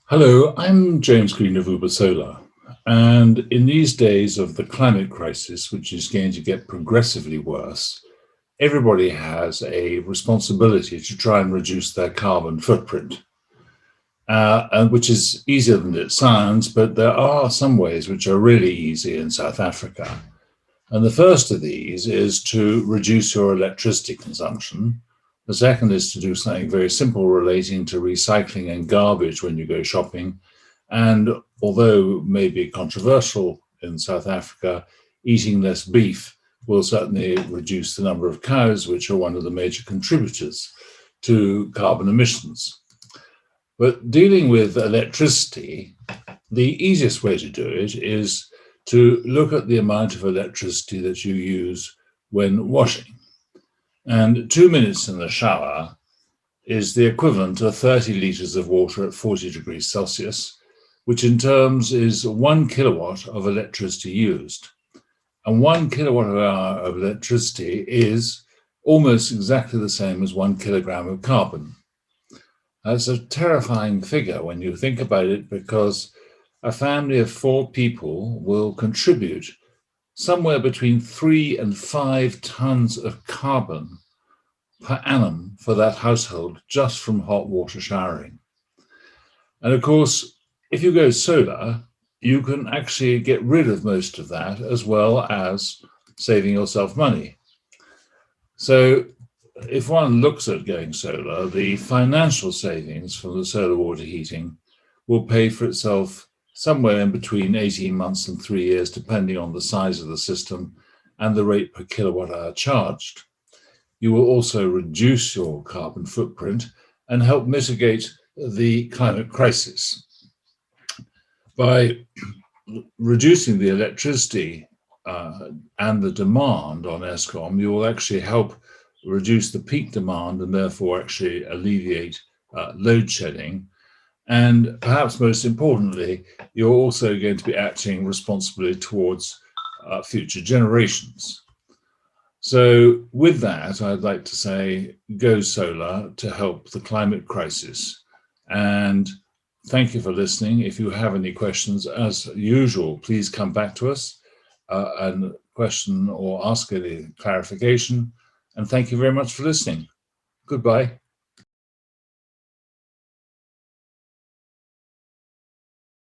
Hello, I'm James Green of Uber Solar. And in these days of the climate crisis, which is going to get progressively worse, everybody has a responsibility to try and reduce their carbon footprint, and which is easier than it sounds, but there are some ways which are really easy in South Africa. And the first of these is to reduce your electricity consumption. The second is to do something very simple relating to recycling and garbage when you go shopping. And although maybe controversial in South Africa, eating less beef will certainly reduce the number of cows, which are one of the major contributors to carbon emissions. But dealing with electricity, the easiest way to do it is to look at the amount of electricity that you use when washing. And 2 minutes in the shower is the equivalent of 30 litres of water at 40 degrees Celsius, which in terms is 1 kilowatt of electricity used. And 1 kilowatt hour of electricity is almost exactly the same as 1 kilogram of carbon. That's a terrifying figure when you think about it, because a family of 4 people will contribute somewhere between 3 and 5 tons of carbon per annum for that household just from hot water showering. And of course, if you go solar, you can actually get rid of most of that as well as saving yourself money. So if one looks at going solar, the financial savings from the solar water heating will pay for itself somewhere in between 18 months and 3 years, depending on the size of the system and the rate per kilowatt hour charged. You will also reduce your carbon footprint and help mitigate the climate crisis. By reducing the electricity and the demand on Eskom, you will actually help reduce the peak demand and therefore actually alleviate load shedding. And perhaps most importantly, you're also going to be acting responsibly towards future generations. So with that, I'd like to say go solar to help the climate crisis. And thank you for listening. If you have any questions, as usual, please come back to us and question or ask any clarification. And thank you very much for listening. Goodbye.